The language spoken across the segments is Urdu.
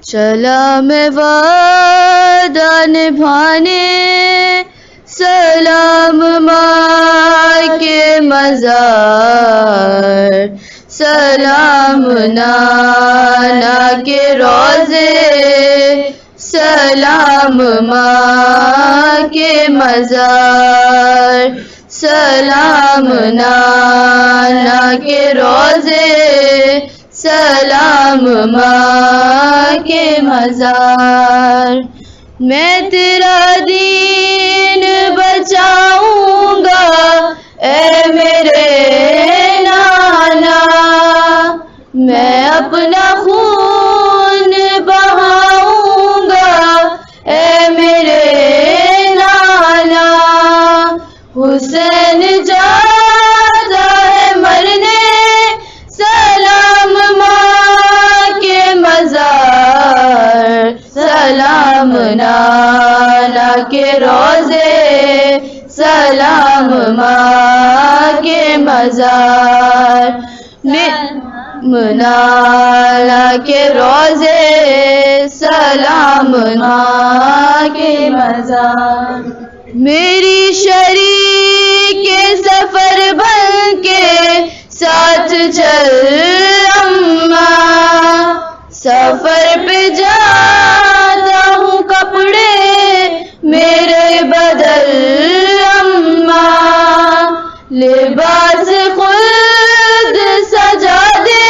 چلا میں وعدہ نبھانے سلام ماں کے مزار، سلام نانا کے روزے، سلام ماں کے مزار، سلام نانا کے روزے، سلام ماں کے مزار۔ میں تیرا دین بچاؤں گا اے میرے نانا، میں اپنا خون بہاؤں گا اے میرے نانا، حسین جاتا ہے مرنے سلام ماں کے مزار، سلام نانا کے روزے، سلام ماں کے مزار، نانا کے روزے، سلام ماں کے مزار۔ میری شریک سفر بن کے ساتھ چل اماں، سفر پہ جاتا ہوں کپڑے میرے بدل اماں، لباس خود سجا دے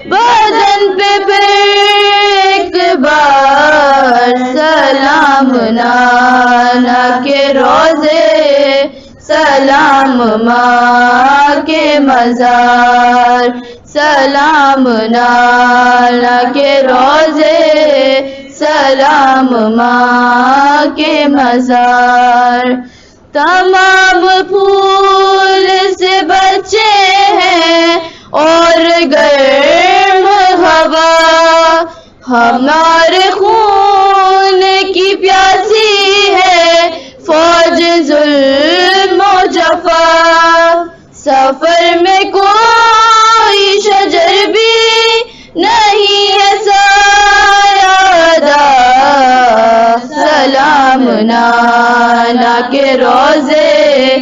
بدن پہ ایک بار، سلام نانا کے روزے، سلام ماں کے مزار، سلام نانا کے روزے، سلام ماں کے مزار۔ تمام پھول سے بچے ہیں اور گرم ہوا، ہمارے خون کی پیاسی ہے فوج ظلم و جفا، سفر میں کوئی شجر بھی نہیں ہے سایہ دار، سلام نانا کے روزے،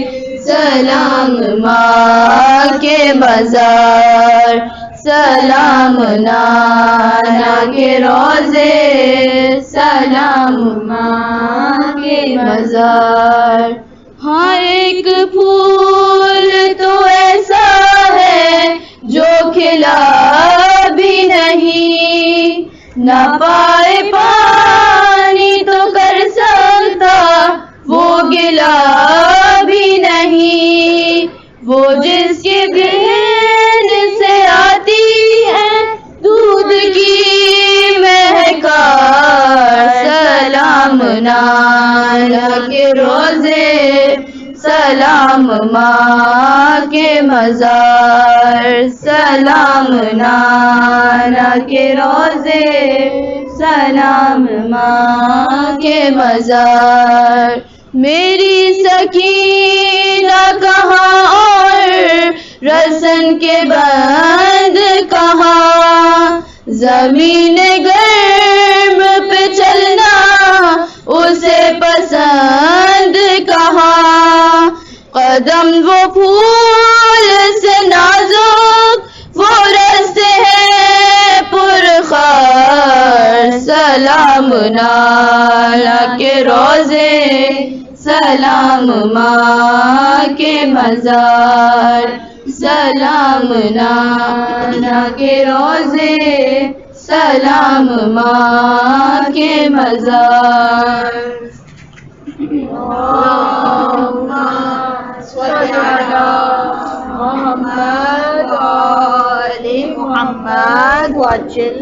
سلام ماں کے مزار، سلام نانا کے روزے، سلام ماں کے مزار۔ ہاں ایک پھول تو ایسا ہے جو کھلا بھی نہیں، نہ پائے پانی تو کر سکتا وہ گلا بھی نہیں، وہ جس کی بہن سے آتی ہے دودھ کی مہکار، سلام نانا کے روزے، سلام ماں کے مزار، سلام نانا کے روزے، سلام ماں کے مزار۔ میری سکینہ کہاں اور رسن کے بند کہاں، زمین گرم پہ چلنا اسے پسند کہاں، قدم وہ پھول سے نازک وہ رستے ہیں پرخار، سلام نانا کے روزے، سلام ماں کے مزار، سلام نانا کے روزے، سلام ماں کے مزار۔ اللہم صلی علی محمد وآل محمد وعجل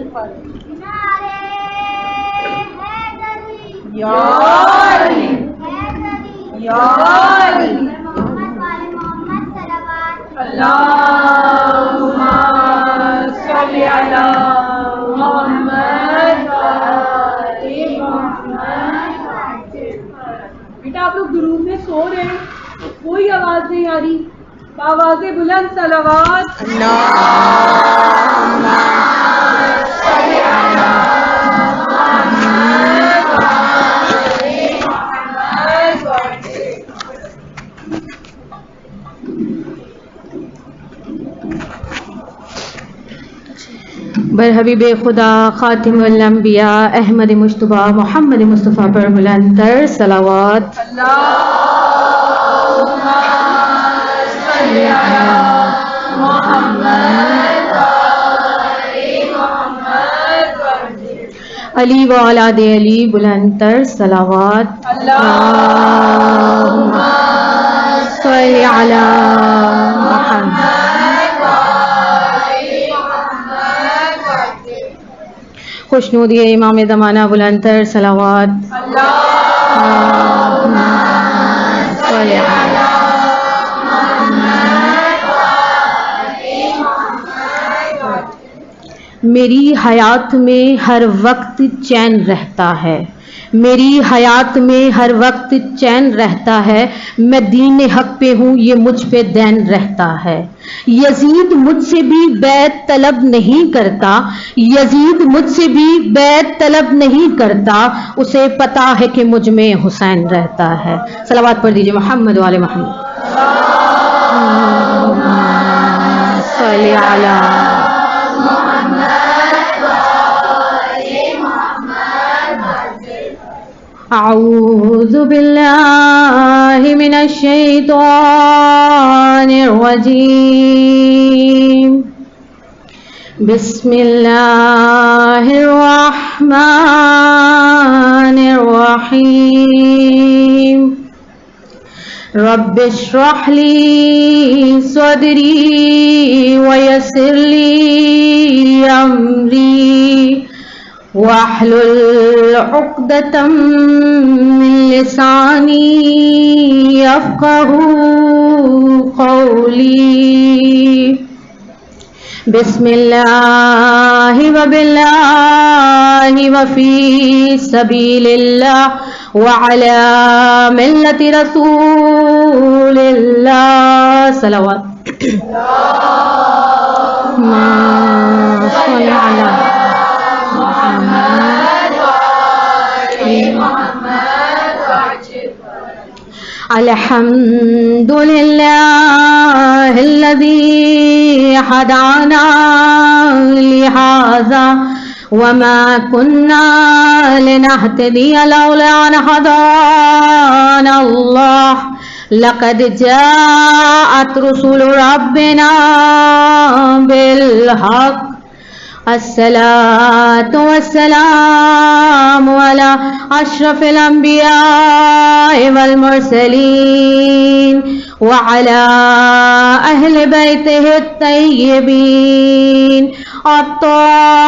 یا علی یا علی اللہم صلی علی محمد وآل محمد۔ بیٹا آپ لوگ گروپ میں سو رہے ہیں، کوئی آواز نہیں آ رہی، آواز بلند صلوات۔ اللہم برحبیب خدا خاتم الانبیاء احمد مجتبیٰ محمد مصطفیٰ پر بلند تر صلوات. اللہم صلی علی محمد علی و اولاد علی بلند تر صلوات. اللہم صلی علی محمد. خوشنودی امام زمانہ بلند تر صلوات. اللہم صلی علی میری حیات میں ہر وقت چین رہتا ہے، میری حیات میں ہر وقت چین رہتا ہے، میں دین حق پہ ہوں یہ مجھ پہ دین رہتا ہے. یزید مجھ سے بھی بیعت طلب نہیں کرتا، یزید مجھ سے بھی بیعت طلب نہیں کرتا، اسے پتا ہے کہ مجھ میں حسین رہتا ہے. صلوات پڑھ دیجیے محمد والے محمد. صلی علی اعوذ باللہ من الشیطان الرجیم. بسم اللہ الرحمن الرحیم. رب اشرح لی صدری ویسر لی امری واحلل عقدۃ من لسانی یفقہوا قولی. بسم اللہ وباللہ وفی سبیل اللہ وعلی ملت رسول اللہ. صلوات. اللہم صلی علی الحمد للہ الذی ہدانا لہذا وما كنا لنهتدي لولا ان هدانا الله لقد جاءت رسل ربنا بالحق. الصلاة والسلام على أشرف الأنبياء والمرسلين وعلى أهل بيته الطيبين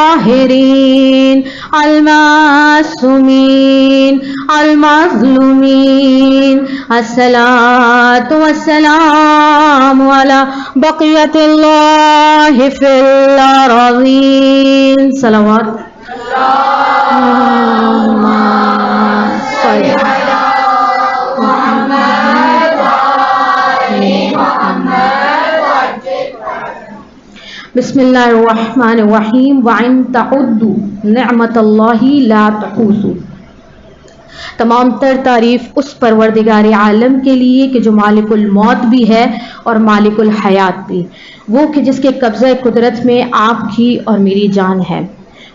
الطاهرين المعصومين المظلومين. الصلاة والسلام على بقية الله في الأرضين. صلوات. اللهم صل على محمد وعلى محمد. بسم اللہ الرحمن الرحیم. وَإِن تَعُدُّوا نِعْمَةَ اللَّهِ لَا تُحْصُوهَا. تمام تر تعریف اس پروردگار عالم کے لیے کہ جو مالک الموت بھی ہے اور مالک الحیات بھی، وہ کہ جس کے قبضہ قدرت میں آپ کی اور میری جان ہے.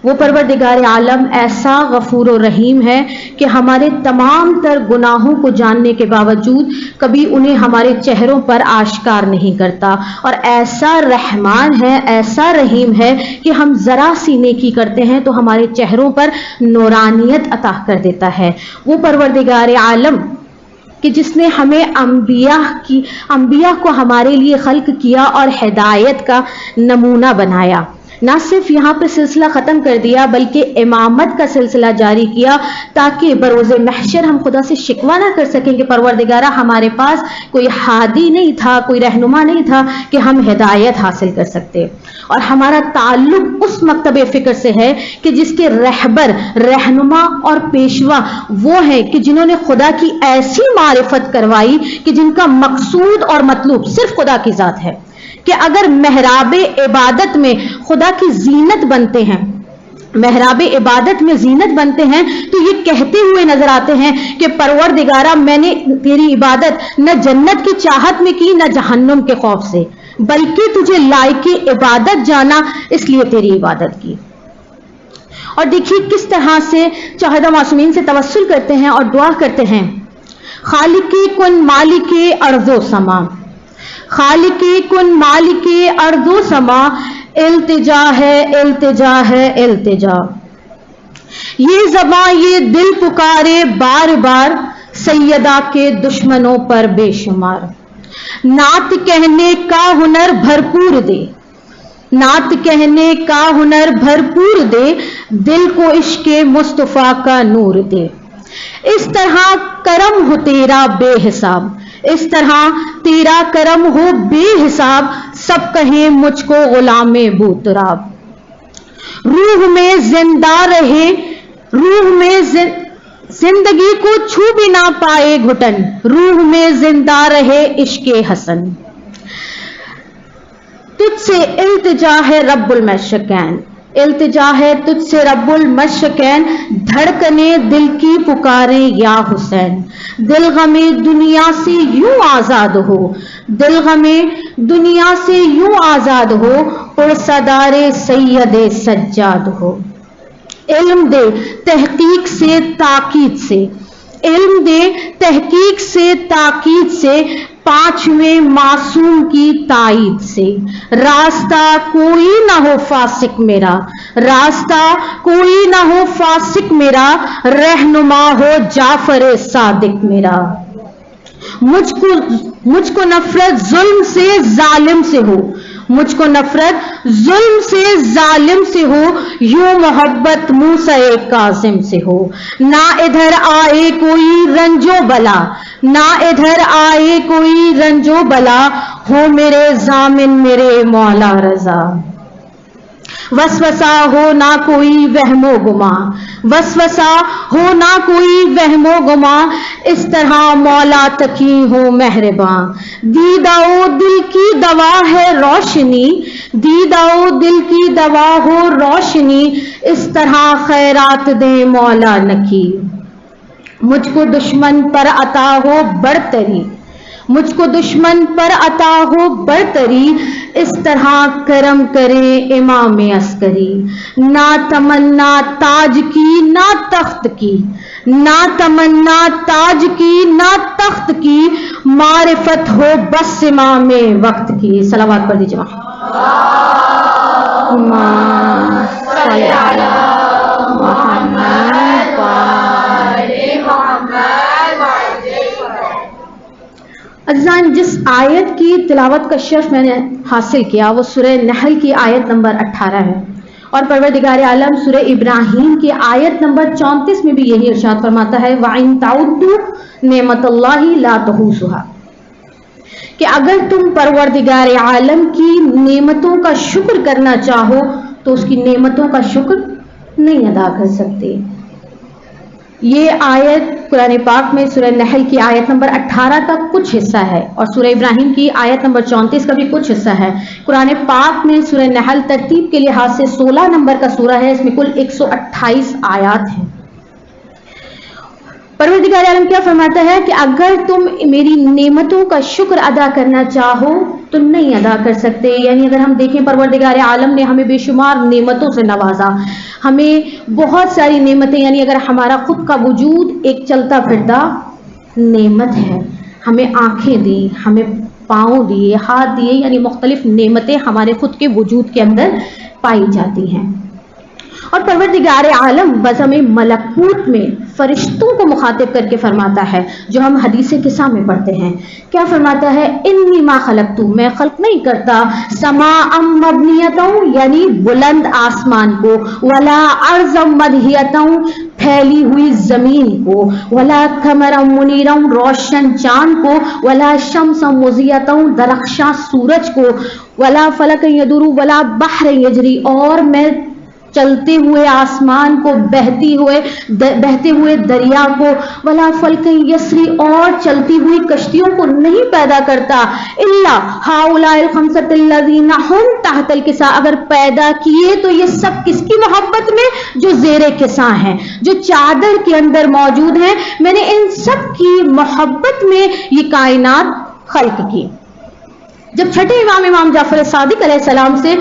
وہ پروردگار عالم ایسا غفور و رحیم ہے کہ ہمارے تمام تر گناہوں کو جاننے کے باوجود کبھی انہیں ہمارے چہروں پر آشکار نہیں کرتا، اور ایسا رحمان ہے، ایسا رحیم ہے کہ ہم ذرا سی نیکی کرتے ہیں تو ہمارے چہروں پر نورانیت عطا کر دیتا ہے. وہ پروردگار عالم کہ جس نے ہمیں انبیاء کو ہمارے لیے خلق کیا اور ہدایت کا نمونہ بنایا. نہ صرف یہاں پہ سلسلہ ختم کر دیا بلکہ امامت کا سلسلہ جاری کیا تاکہ بروز محشر ہم خدا سے شکوہ نہ کر سکیں کہ پروردگارہ ہمارے پاس کوئی ہادی نہیں تھا، کوئی رہنما نہیں تھا کہ ہم ہدایت حاصل کر سکتے. اور ہمارا تعلق اس مکتب فکر سے ہے کہ جس کے رہبر، رہنما اور پیشوا وہ ہیں کہ جنہوں نے خدا کی ایسی معرفت کروائی کہ جن کا مقصود اور مطلوب صرف خدا کی ذات ہے، کہ اگر محراب عبادت میں خدا کی زینت بنتے ہیں، محراب عبادت میں زینت بنتے ہیں تو یہ کہتے ہوئے نظر آتے ہیں کہ پروردگارہ میں نے تیری عبادت نہ جنت کی چاہت میں کی نہ جہنم کے خوف سے، بلکہ تجھے لائق عبادت جانا، اس لیے تیری عبادت کی۔ اور دیکھیے کس طرح سے چاہدہ معصومین سے توسل کرتے ہیں اور دعا کرتے ہیں، خالق کن مالک ارض و سما، خالق کن مالک ارض و سما، التجا ہے التجا ہے التجا، یہ زباں یہ دل پکارے بار بار، سیدہ کے دشمنوں پر بے شمار، نعت کہنے کا ہنر بھرپور دے، نعت کہنے کا ہنر بھرپور دے، دل کو عشق مصطفیٰ کا نور دے، اس طرح کرم ہو تیرا بے حساب، اس طرح تیرا کرم ہو بے حساب، سب کہیں مجھ کو غلام بوتراب، روح میں زندہ رہے، روح میں زندگی کو چھو بھی نہ پائے گھٹن، روح میں زندہ رہے عشق حسن، تجھ سے التجا ہے رب المشرقین، التجا ہے تجھ سے رب المشرقین، دھڑکنے دل کی پکاریں یا حسین، دل غمے دنیا سے یوں آزاد ہو، دل غمے دنیا سے یوں آزاد ہو، پرصدار سید سجاد ہو، علم دے تحقیق سے تاکید سے، علم دے تحقیق سے تاکید سے، پانچویں معصوم کی تائید سے، راستہ کوئی نہ ہو فاسق میرا، راستہ کوئی نہ ہو فاسق میرا، رہنما ہو جعفر صادق میرا، مجھ کو نفرت ظلم سے ظالم سے ہو، مجھ کو نفرت ظلم سے ظالم سے ہو، یوں محبت موسیٰ کاظم سے ہو، نہ ادھر آئے کوئی رنج و بلا، نہ ادھر آئے کوئی رنج و بلا، ہو میرے ضامن میرے مولا رضا، وسوسہ ہو نہ کوئی وہم و گماں، وسوسہ ہو نہ کوئی وہم و گماں، اس طرح مولا تکی ہو مہرباں، دیدہ و دل کی دوا ہے روشنی، دیدہ و دل کی دوا ہو روشنی، اس طرح خیرات دے مولا نکی، مجھ کو دشمن پر عطا ہو برتری، مجھ کو دشمن پر عطا ہو برتری، اس طرح کرم کرے امام عسکری، نہ تمنا تاج کی نہ تخت کی، نہ تمنا تاج کی نہ تخت کی، معرفت ہو بس امام وقت کی۔ صلوات پڑھ دیجیے عزیزان، جس آیت کی تلاوت کا شرف میں نے حاصل کیا وہ سورہ نحل کی آیت نمبر 18 ہے، اور پروردگار عالم سورہ ابراہیم کی آیت نمبر 34 میں بھی یہی ارشاد فرماتا ہے وَإِن تَعُدُّوا نِعْمَتَ اللَّهِ لَا تُحْصُوهَا، کہ اگر تم پروردگار عالم کی نعمتوں کا شکر کرنا چاہو تو اس کی نعمتوں کا شکر نہیں ادا کر سکتے۔ یہ آیت قرآن پاک میں سورہ نحل کی آیت نمبر 18 کا کچھ حصہ ہے، اور سورہ ابراہیم کی آیت نمبر 34 کا بھی کچھ حصہ ہے۔ قرآن پاک میں سورہ نحل ترتیب کے لحاظ سے 16 نمبر کا سورہ ہے، اس میں کل 128 آیات ہیں۔ پروردگار عالم کیا فرماتا ہے کہ اگر تم میری نعمتوں کا شکر ادا کرنا چاہو تو نہیں ادا کر سکتے، یعنی اگر ہم دیکھیں پروردگار عالم نے ہمیں بے شمار نعمتوں سے نوازا، ہمیں بہت ساری نعمتیں، یعنی اگر ہمارا خود کا وجود ایک چلتا پھرتا نعمت ہے، ہمیں آنکھیں دی، ہمیں پاؤں دیے، ہاتھ دیے، یعنی مختلف نعمتیں ہمارے خود کے وجود کے اندر پائی جاتی ہیں۔ اور پروردگار عالم بزم ملکوت میں فرشتوں کو مخاطب کر کے فرماتا ہے، جو ہم حدیث قصہ میں پڑھتے ہیں، کیا فرماتا ہے؟ انی ما خلقت، میں خلق نہیں کرتا، سماء مبنیۃ، یعنی بلند آسمان کو، ولا ارض مدحیۃ، پھیلی ہوئی زمین کو، ولا قمر منیرا، روشن چاند کو، ولا شمس مضیۃ، درخشاں سورج کو، ولا فلک یدور، ولا بحر یجری، اور میں چلتے ہوئے آسمان کو، بہتے ہوئے دریا کو، ولا فلک یسری، اور چلتی ہوئی کشتیوں کو نہیں پیدا کرتا، الا ہؤلاء الخمسۃ الذین هم تحت الکساء، اگر پیدا کیے تو یہ سب کس کی محبت میں؟ جو زیر کساء ہیں، جو چادر کے اندر موجود ہیں، میں نے ان سب کی محبت میں یہ کائنات خلق کی۔ جب چھٹے امام امام جعفر صادق علیہ السلام سے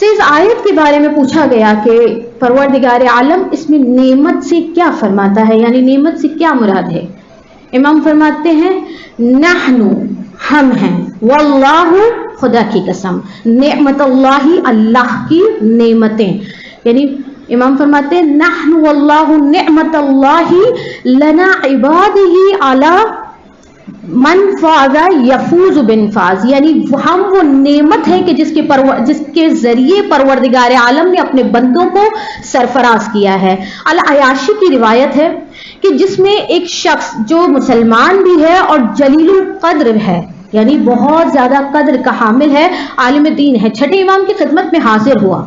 اس آیت کے بارے میں پوچھا گیا کہ پروردگار عالم اس میں نعمت سے کیا فرماتا ہے، یعنی نعمت سے کیا مراد ہے؟ امام فرماتے ہیں نحن، ہم ہیں، واللہ، خدا کی قسم، نعمت اللہ، اللہ کی نعمتیں، یعنی امام فرماتے ہیں نحن واللہ نعمت اللہ لنا عبادہ علی من فاز یفوز بنفاز، یعنی ہم وہ نعمت ہے کہ جس کے ذریعے پروردگار عالم نے اپنے بندوں کو سرفراز کیا ہے۔ العیاشی کی روایت ہے کہ جس میں ایک شخص جو مسلمان بھی ہے اور جلیل القدر ہے، یعنی بہت زیادہ قدر کا حامل ہے، عالم دین ہے، چھٹے امام کی خدمت میں حاضر ہوا،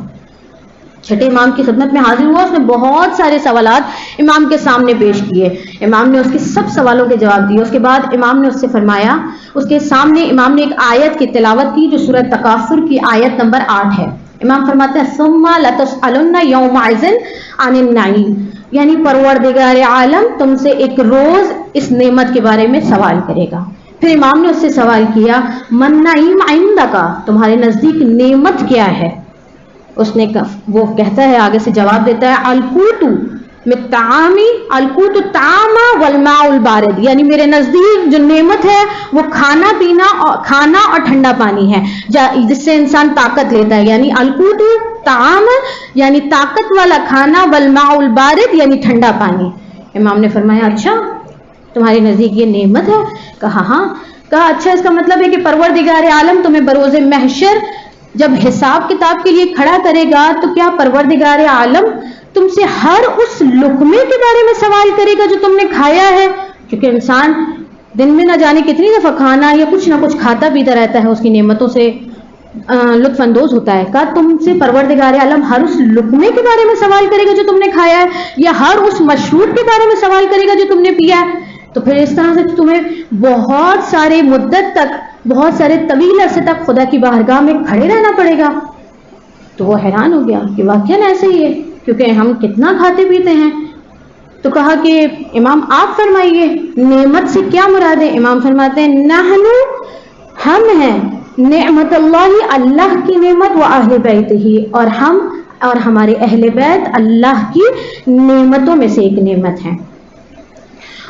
اس نے بہت سارے سوالات امام کے سامنے پیش کیے، امام نے اس کے سب سوالوں کے جواب دیے۔ اس کے بعد امام نے اس سے فرمایا، اس کے سامنے امام نے ایک آیت کی تلاوت کی جو سورہ تکاثر کی آیت نمبر 8 ہے۔ امام فرماتے ہیں ثم لتسألن یومئذ عن النعیم، یعنی پروردگار عالم تم سے ایک روز اس نعمت کے بارے میں سوال کرے گا۔ پھر امام نے اس سے سوال کیا من نعیم عندک، تمہارے نزدیک نعمت کیا ہے؟ اس نے وہ کہتا ہے، آگے سے جواب دیتا ہے القوت مطعامی، القوت الطعام والماء البارد، یعنی میرے نزدیک جو نعمت ہے وہ کھانا اور ٹھنڈا پانی ہے جس سے انسان طاقت لیتا ہے، یعنی القوت طعام یعنی طاقت والا کھانا، والماء البارد یعنی ٹھنڈا پانی۔ امام نے فرمایا اچھا تمہارے نزدیک یہ نعمت ہے؟ کہا ہاں۔ کہا اچھا اس کا مطلب ہے کہ پروردگار عالم تمہیں بروز محشر جب حساب کتاب کے لیے کھڑا کرے گا تو کیا پروردگار عالم تم سے ہر اس لقمے کے بارے میں سوال کرے گا جو تم نے کھایا ہے؟ کیونکہ انسان دن میں نہ جانے کتنی دفعہ کھانا یا کچھ نہ کچھ کھاتا پیتا رہتا ہے، اس کی نعمتوں سے لطف اندوز ہوتا ہے۔ کہا تم سے پروردگار عالم ہر اس لقمے کے بارے میں سوال کرے گا جو تم نے کھایا ہے، یا ہر اس مشروب کے بارے میں سوال کرے گا جو تم نے پیا ہے؟ تو پھر اس طرح سے تمہیں بہت سارے مدت تک، بہت سارے طویل عرصے تک خدا کی بارگاہ میں کھڑے رہنا پڑے گا۔ تو وہ حیران ہو گیا کہ واقعاً ایسے ہی ہے، کیونکہ ہم کتنا کھاتے پیتے ہیں۔ تو کہا کہ امام آپ فرمائیے نعمت سے کیا مراد ہے؟ امام فرماتے ہیں نحن، ہم ہیں، نعمت اللہ، اللہ کی نعمت، و اہل بیت ہی، اور ہم اور ہمارے اہل بیت اللہ کی نعمتوں میں سے ایک نعمت ہے۔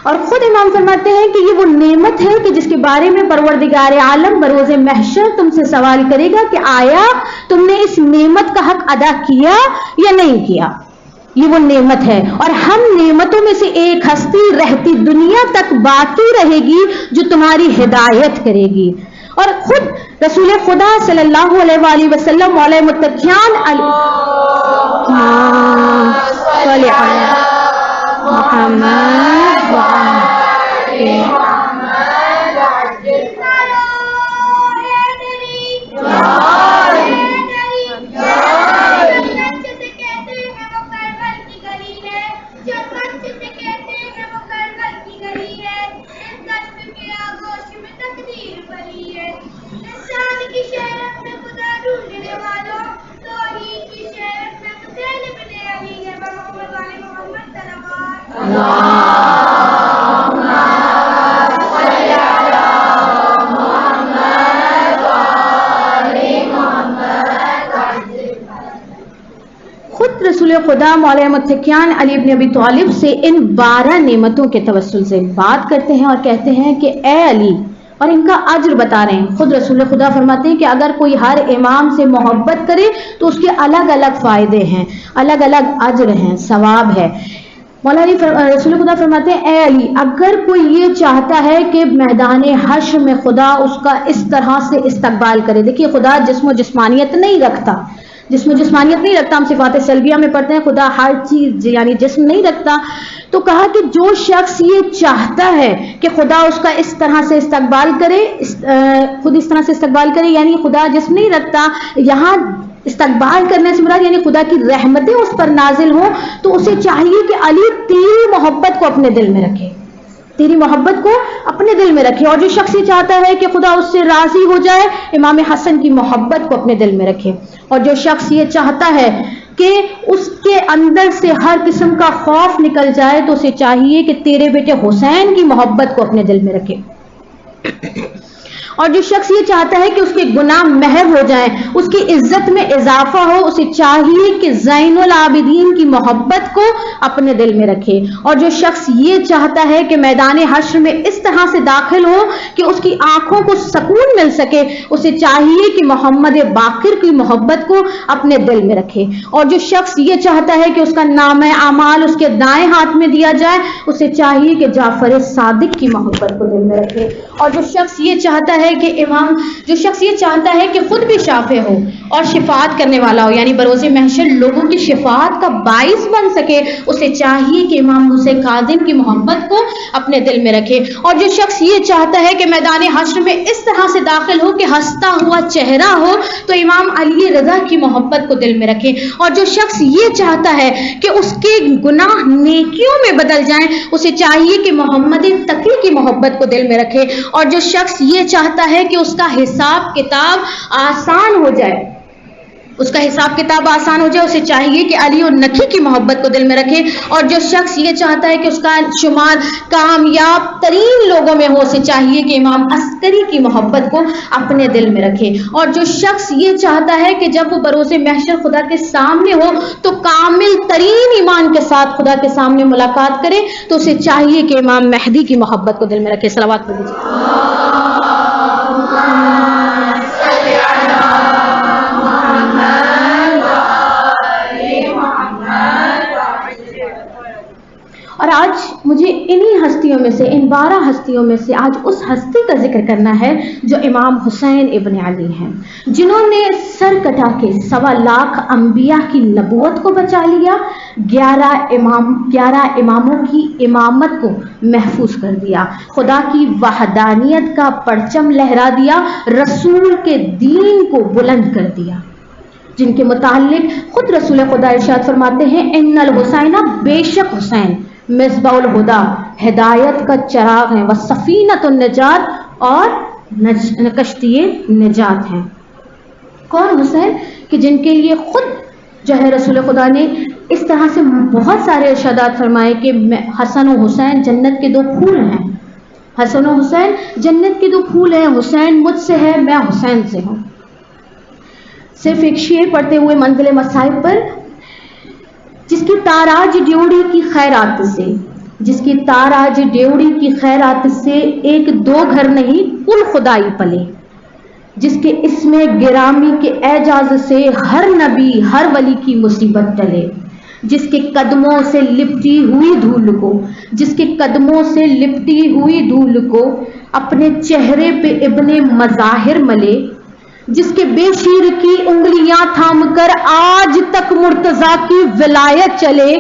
اور خود امام فرماتے ہیں کہ یہ وہ نعمت ہے کہ جس کے بارے میں پروردگار عالم بروز محشر تم سے سوال کرے گا کہ آیا تم نے اس نعمت کا حق ادا کیا یا نہیں کیا۔ یہ وہ نعمت ہے، اور ہم نعمتوں میں سے ایک ہستی رہتی دنیا تک باقی رہے گی جو تمہاری ہدایت کرے گی۔ اور خود رسول خدا صلی اللہ علیہ وآلہ وسلم علیہ متقیان محمد رسول خدا مولا متقیان علی بن ابی طالب سے ان 12 نعمتوں کے توسل سے بات کرتے ہیں اور کہتے ہیں کہ اے علی، اور ان کا اجر بتا رہے ہیں۔ خود رسول خدا فرماتے ہیں کہ اگر کوئی ہر امام سے محبت کرے تو اس کے الگ الگ فائدے ہیں، الگ الگ اجر ہیں، ثواب ہے۔ مولا علی رسول خدا فرماتے ہیں اے علی، اگر کوئی یہ چاہتا ہے کہ میدان حشر میں خدا اس کا اس طرح سے استقبال کرے، دیکھیے خدا جسم و جسمانیت نہیں رکھتا، ہم صفات سلبیہ میں پڑھتے ہیں خدا ہر چیز یعنی جسم نہیں رکھتا۔ تو کہا کہ جو شخص یہ چاہتا ہے کہ خدا اس کا اس طرح سے استقبال کرے، خود اس طرح سے استقبال کرے، یعنی خدا جسم نہیں رکھتا، یہاں استقبال کرنے سے مراد یعنی خدا کی رحمتیں اس پر نازل ہوں، تو اسے چاہیے کہ علی تیری محبت کو اپنے دل میں رکھے، تیری محبت کو اپنے دل میں رکھے۔ اور جو شخص یہ چاہتا ہے کہ خدا اس سے راضی ہو جائے، امام حسن کی محبت کو اپنے دل میں رکھے۔ اور جو شخص یہ چاہتا ہے کہ اس کے اندر سے ہر قسم کا خوف نکل جائے تو اسے چاہیے کہ تیرے بیٹے حسین کی محبت کو اپنے دل میں رکھے. اور جو شخص یہ چاہتا ہے کہ اس کے گناہ محو ہو جائیں، اس کی عزت میں اضافہ ہو، اسے چاہیے کہ زین العابدین کی محبت کو اپنے دل میں رکھے. اور جو شخص یہ چاہتا ہے کہ میدان حشر میں اس طرح سے داخل ہو کہ اس کی آنکھوں کو سکون مل سکے، اسے چاہیے کہ محمد باقر کی محبت کو اپنے دل میں رکھے. اور جو شخص یہ چاہتا ہے کہ اس کا نامہ اعمال اس کے دائیں ہاتھ میں دیا جائے، اسے چاہیے کہ جعفر صادق کی محبت کو دل میں رکھے. اور جو شخص یہ چاہتا ہے کہ یہ چاہتا ہے کہ خود بھی شافع ہو اور شفاعت کرنے والا ہو، یعنی بروز محشر لوگوں کی شفاعت کا باعث بن سکے، اسے چاہیے کہ امام حسین کاظم کی محبت کو اپنے دل میں رکھے. اور جو شخص یہ چاہتا ہے کہ میدان حشر میں اس طرح سے داخل ہو کہ ہنستا ہوا چہرہ ہو، تو امام علی رضا کی محبت کو دل میں رکھے. اور جو شخص یہ چاہتا ہے کہ اس کے گناہ نیکیوں میں بدل جائیں، اسے چاہیے کہ محمد تقی کی محبت کو دل میں رکھے. اور جو شخص یہ چاہتا ہے کہ اس کا حساب کتاب آسان ہو جائے، اسے چاہیے کہ علی اور نقی کی محبت کو دل میں رکھے. اور جو شخص یہ چاہتا ہے کہ اس کا شمار کامیاب ترین لوگوں میں ہو، اسے چاہیے کہ امام عسکری کی محبت کو اپنے دل میں رکھے. اور جو شخص یہ چاہتا ہے کہ جب وہ بروز محشر خدا کے سامنے ہو تو کامل ترین ایمان کے ساتھ خدا کے سامنے ملاقات کرے، تو اسے چاہیے کہ امام مہدی کی محبت کو دل میں رکھے. صلوات پڑھ لیجیے. اور آج مجھے انہی ہستیوں میں سے، ان 12 ہستیوں میں سے آج اس ہستی کا ذکر کرنا ہے جو امام حسین ابن علی ہیں، جنہوں نے سر کٹا کے 1.25 لاکھ انبیاء کی نبوت کو بچا لیا، 11 اماموں کی امامت کو محفوظ کر دیا، خدا کی وحدانیت کا پرچم لہرا دیا، رسول کے دین کو بلند کر دیا، جن کے متعلق خود رسول خدا ارشاد فرماتے ہیں ان الحسین، بے شک حسین، مصباح الہدا، ہدایت کا چراغ ہیں، وسفینۃ النجات، اور کشتی نجات ہیں. کون حسین؟ کہ جن کے لیے خود جو ہے رسول خدا نے اس طرح سے بہت سارے ارشادات فرمائے کہ حسن و حسین جنت کے 2 پھول ہیں. حسن و حسین جنت کے 2 پھول ہیں، حسین مجھ سے ہے، میں حسین سے ہوں. صرف ایک شعر پڑھتے ہوئے منزل مصائب پر، جس کی تاراج ڈیوڑی کی خیرات سے 1-2 گھر نہیں کل خدائی پلے، جس کے اسم گرامی کے اعجاز سے ہر نبی ہر ولی کی مصیبت ٹلے، جس کے قدموں سے لپٹی ہوئی دھول کو اپنے چہرے پہ ابن مظاہر ملے، جس کے بے شیر کی انگلیاں تھام کر آج تک مرتضیٰ کی ولایت چلے،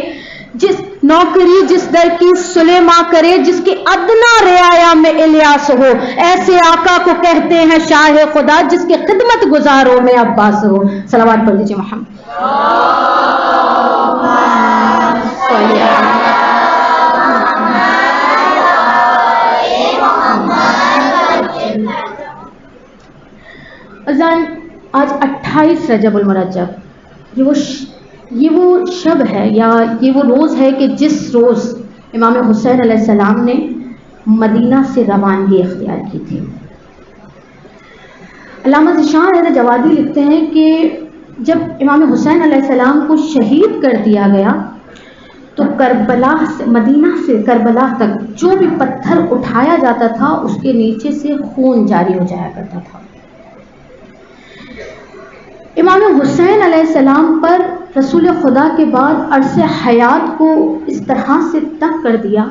جس نوکری جس در کی سلیما کرے، جس کی ادنا رعایا میں الیاس ہو، ایسے آقا کو کہتے ہیں شاہ خدا، جس کے خدمت گزاروں میں عباس ہو. صلوات پڑھ لیجیے محمد. اذان آج 28 رجب المرجب، یہ وہ شب ہے یا یہ وہ روز ہے کہ جس روز امام حسین علیہ السلام نے مدینہ سے روانگی اختیار کی تھی. علامہ ذیشان حیدر جوادی لکھتے ہیں کہ جب امام حسین علیہ السلام کو شہید کر دیا گیا تو مدینہ سے کربلا تک جو بھی پتھر اٹھایا جاتا تھا اس کے نیچے سے خون جاری ہو جایا کرتا تھا. امام حسین علیہ السلام پر رسول خدا کے بعد عرص حیات کو اس طرح سے تنگ کر دیا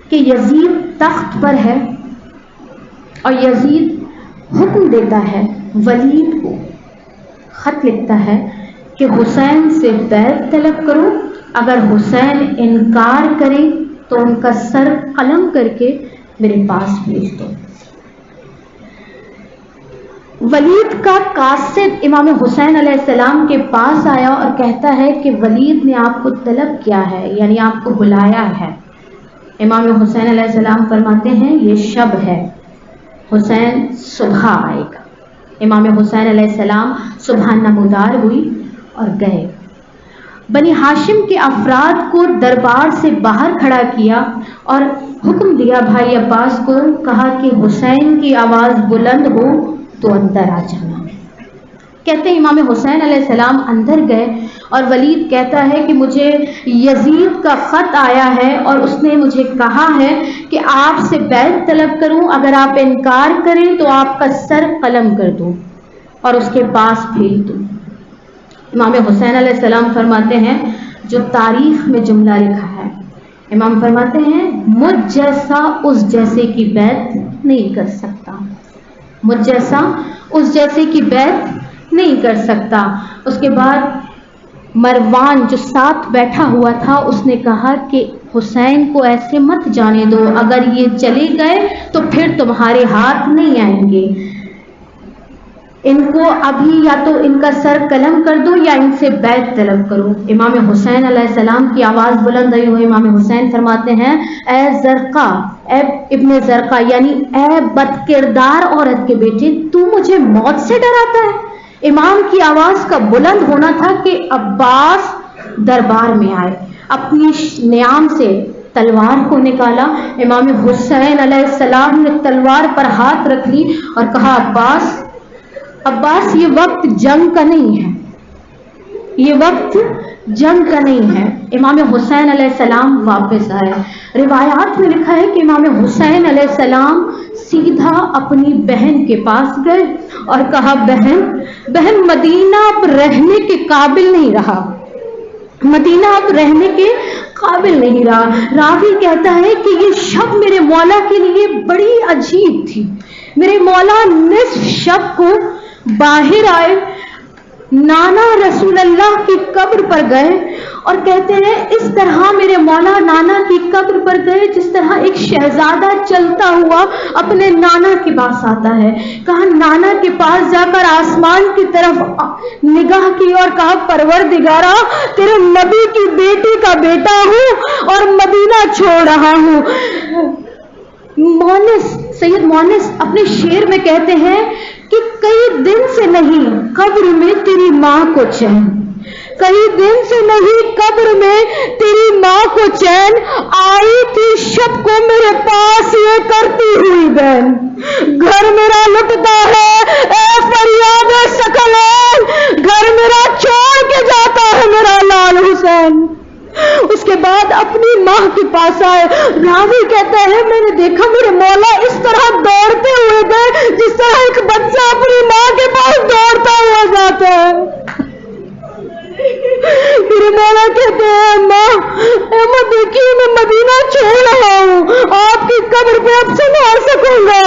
کہ یزید تخت پر ہے اور یزید حکم دیتا ہے، ولید کو خط لکھتا ہے کہ حسین سے بیعت طلب کرو، اگر حسین انکار کرے تو ان کا سر قلم کر کے میرے پاس بھیج دو. ولید کا قاصد امام حسین علیہ السلام کے پاس آیا اور کہتا ہے کہ ولید نے آپ کو طلب کیا ہے، یعنی آپ کو بلایا ہے. امام حسین علیہ السلام فرماتے ہیں یہ شب ہے، حسین صبح آئے گا. امام حسین علیہ السلام صبح نمودار ہوئی اور گئے. بنی ہاشم کے افراد کو دربار سے باہر کھڑا کیا اور حکم دیا بھائی عباس کو، کہا کہ حسین کی آواز بلند ہو تو اندر آ جانا. کہتے ہیں امام حسین علیہ السلام اندر گئے اور ولید کہتا ہے کہ مجھے یزید کا خط آیا ہے اور اس نے مجھے کہا ہے کہ آپ سے بیعت طلب کروں، اگر آپ انکار کریں تو آپ کا سر قلم کر دوں اور اس کے پاس بھیج دوں. امام حسین علیہ السلام فرماتے ہیں جو تاریخ میں جملہ لکھا ہے، امام فرماتے ہیں مجھ جیسا اس جیسے کی بیعت نہیں کر سکتا، مجھ جیسا اس جیسے کی بیعت نہیں کر سکتا. اس کے بعد مروان جو ساتھ بیٹھا ہوا تھا اس نے کہا کہ حسین کو ایسے مت جانے دو، اگر یہ چلے گئے تو پھر تمہارے ہاتھ نہیں آئیں گے، ان کو ابھی یا تو ان کا سر قلم کر دو یا ان سے بیعت طلب کرو. امام حسین علیہ السلام کی آواز بلند ہوئی. امام حسین فرماتے ہیں اے زرقا، اے ابن زرقا یعنی اے بد کردار عورت کے بیٹے، تو مجھے موت سے ڈراتا ہے. امام کی آواز کا بلند ہونا تھا کہ عباس دربار میں آئے، اپنی نیام سے تلوار کو نکالا. امام حسین علیہ السلام نے تلوار پر ہاتھ رکھ لی اور کہا عباس یہ وقت جنگ کا نہیں ہے، یہ وقت جنگ کا نہیں ہے. امام حسین علیہ السلام واپس آئے. روایات میں لکھا ہے کہ امام حسین علیہ السلام سیدھا اپنی بہن کے پاس گئے اور کہا بہن مدینہ اب رہنے کے قابل نہیں رہا، مدینہ اب رہنے کے قابل نہیں رہا. راوی کہتا ہے کہ یہ شب میرے مولا کے لیے بڑی عجیب تھی. میرے مولا نصف شب کو باہر آئے، نانا رسول اللہ کی قبر پر گئے اور کہتے ہیں اس طرح میرے مولا نانا کی قبر پر گئے جس طرح ایک شہزادہ چلتا ہوا اپنے نانا کے پاس آتا ہے. کہا نانا کے پاس جا کر آسمان کی طرف نگاہ کی اور کہا پروردگارا تیرے نبی کی بیٹی کا بیٹا ہوں اور مدینہ چھوڑ رہا ہوں. سید مونس اپنے شعر میں کہتے ہیں کہ کئی دن سے نہیں قبر میں تیری ماں کو چین، کئی دن سے نہیں قبر میں تیری ماں کو چین، آئی تھی شب کو میرے پاس یہ کرتی ہوئی بہن، گھر میرا لٹتا ہے اے فریاد ثقلین، گھر میرا چھوڑ کے جاتا ہے میرا لال حسین. اس کے بعد اپنی ماں کے پاس آئے. راوی کہتا ہے میں نے دیکھا میرے مولا اس طرح دوڑتے ہوئے گئے جس طرح ایک بچہ اپنی ماں کے پاس دوڑتا ہوا جاتا ہے. میرے مولا کہتے ہیں ماں دیکھیے میں مدینہ چھوڑ رہا ہوں، آپ کی قبر پہ اب سے نہ آ سکوں گا.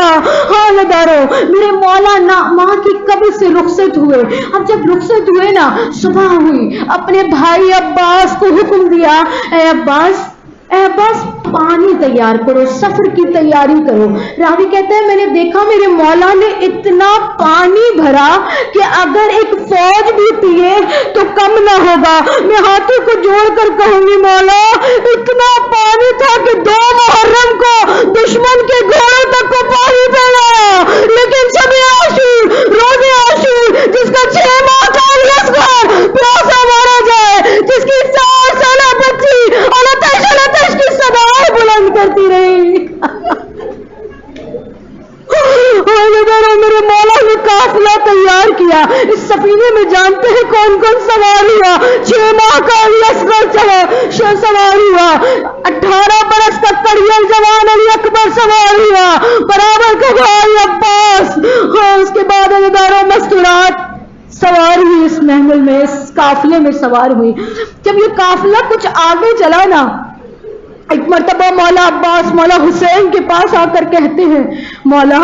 ہاں لدارو میرے مولا ماں کی قبر سے رخصت ہوئے. اب جب رخصت ہوئے نا صبح ہوئی، اپنے بھائی عباس کو حکم دیا اے عباس پانی تیار کرو، سفر کی تیاری کرو. راوی کہتے ہیں میں نے دیکھا میرے مولا نے اتنا پانی بھرا کہ اگر ایک فوج بھی پیے تو کم نہ ہوگا. میں ہاتھوں کو جوڑ کر کہوں گی مولا اتنا پانی تھا کہ 2 محرم کو دشمن کے گھوڑوں تک کو پانی پہنایا. لیکن شب عاشور، روز عاشور جس کا 6 ماہ کا لشکر پیاسا مارا جائے، جس کی 4 سالہ بچی التش کی صدایں بلند کرتی رہی. میرے مولا نے قافلہ تیار کیا. اس سفینے میں جانتے ہیں کون کون سوار ہوا؟ 6 ماہ کا لشکر سوار ہوا، 18 برس کا کڑیل جوان علی اکبر سوار ہوا، برابر کا بھائی عباس. اس کے بعد اداروں مستورات سوار ہوئی، اس محمل میں اس قافلے میں سوار ہوئی. جب یہ قافلہ کچھ آگے چلا نا، ایک مرتبہ مولا عباس مولا حسین کے پاس آ کر کہتے ہیں مولا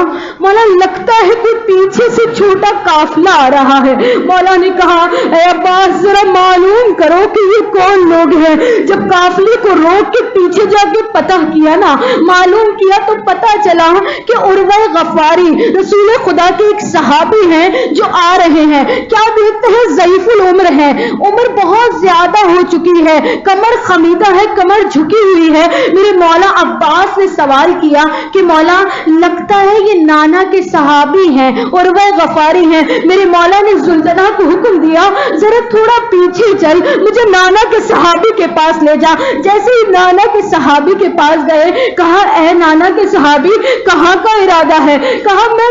لگتا ہے کہ پیچھے سے چھوٹا قافلہ آ رہا ہے. مولا نے کہا اے عباس ذرا معلوم کرو کہ یہ کون لوگ ہیں. جب قافلے کو روک کے پیچھے جا کے پتہ کیا نا، معلوم کیا تو پتہ چلا کہ عروہ غفاری رسول خدا کے ایک صحابی ہیں جو آ رہے ہیں. کیا دیکھتے ہیں ضعیف العمر ہے، عمر بہت زیادہ ہو چکی ہے، کمر خمیدہ ہے، کمر جھکی ہوئی ہے. میرے مولا عباس نے سوال کیا کہ مولا لگتا ہے یہ نانا کے صحابی ہیں اور وہ غفاری ہیں. میرے مولا نے زلزلہ کو حکم دیا ذرا تھوڑا پیچھے چل, مجھے نانا کے صحابی کے پاس لے جا. جیسے ہی نانا کے صحابی کے پاس گئے, کہا اے نانا کے صحابی کہاں کا ارادہ ہے؟ کہا میں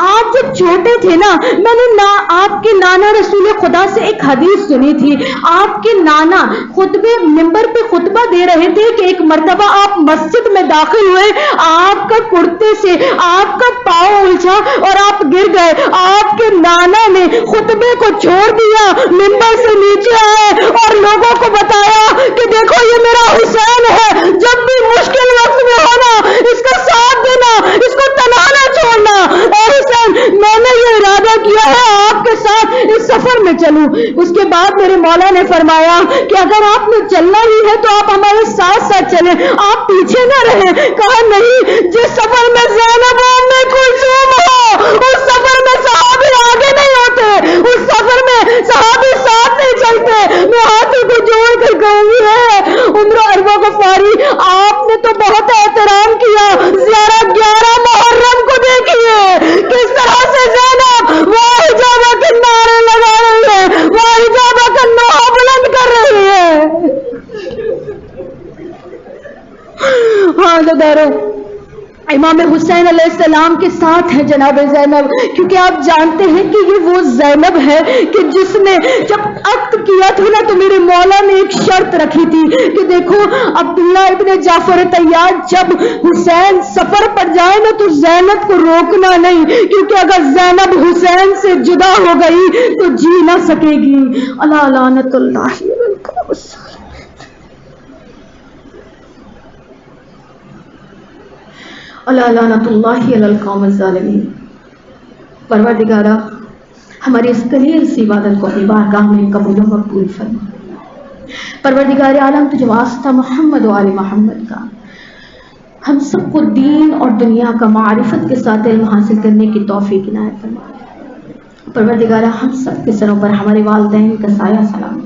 آپ جب چھوٹے تھے نا, میں نے آپ کے نانا رسول خدا سے ایک حدیث سنی تھی. آپ کے نانا خطبے منبر پہ خطبہ دے رہے تھے کہ ایک مرتبہ آپ مسجد میں داخل ہوئے, آپ کا کرتے سے آپ کا پاؤں الجھا اور آپ گر گئے. آپ کے نانا نے خطبے کو چھوڑ دیا, منبر سے نیچے آئے اور لوگوں کو بتایا کہ دیکھو یہ میرا حسین ہے, جب بھی مشکل وقت میں ہونا اس کا ساتھ دینا, اس کو تنہا نہ چھوڑنا. اے حسین میں نے یہ ارادہ کیا ہے آپ کے ساتھ اس سفر میں چلوں. اس کے بعد میرے مولا نے فرمایا کہ اگر آپ نے چلنا ہی ہے تو آپ ہمارے ساتھ ساتھ چلیں, آپ پیچھے نہ رہیں. کہا نہیں, جس سفر میں زینب و ام کلثوم ہو اس سفر میں صحابی آگے نہیں ہوتے, اس سفر میں صحابی ساتھ نہیں چلتے. میں ہاتھوں کو جوڑ کر کہوں گی ہے عمر اروا غفاری, آپ نے تو بہت احترام کیا. زیارہ 11 محرم کو دیکھیے کس طرح سے زینب واحجابہ کے نعرے لگا رہی ہے, واحجابہ کا نعرہ بلند کر رہی ہے. ہاں دادارو, امام حسین علیہ السلام کے ساتھ ہے جناب زینب, کیونکہ آپ جانتے ہیں کہ یہ وہ زینب ہے کہ جس نے جب عقد کیا تھا نا تو میرے مولا نے ایک شرط رکھی تھی کہ دیکھو عبداللہ ابن جعفر طیار جب حسین سفر پر جائے نا تو زینب کو روکنا نہیں, کیونکہ اگر زینب حسین سے جدا ہو گئی تو جی نہ سکے گی. اللہ لعنت اللہ اللہ لعنت اللہ علی القوم الظالمین. پروردگارا ہماری اس قلیل سی عبادت کو اپنی بارگاہ میں قبول و مقبول فرما. پروردگار عالم تجھے واسطہ محمد و آل محمد کا ہم سب کو دین اور دنیا کا معرفت کے ساتھ علم حاصل کرنے کی توفیق عنایت فرما. پروردگارا ہم سب کے سروں پر ہمارے والدین کا سایہ سلام.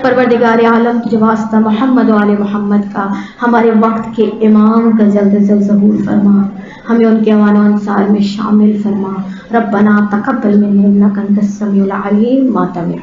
پروردگار عالم تجھے واسطہ محمد و آل محمد کا ہمارے وقت کے امام کا جلد از جلد ظہور فرما, ہمیں ان کے امان و انصار میں شامل فرما. ربنا تقبل منا انک انت السمیع العلیم. ماتم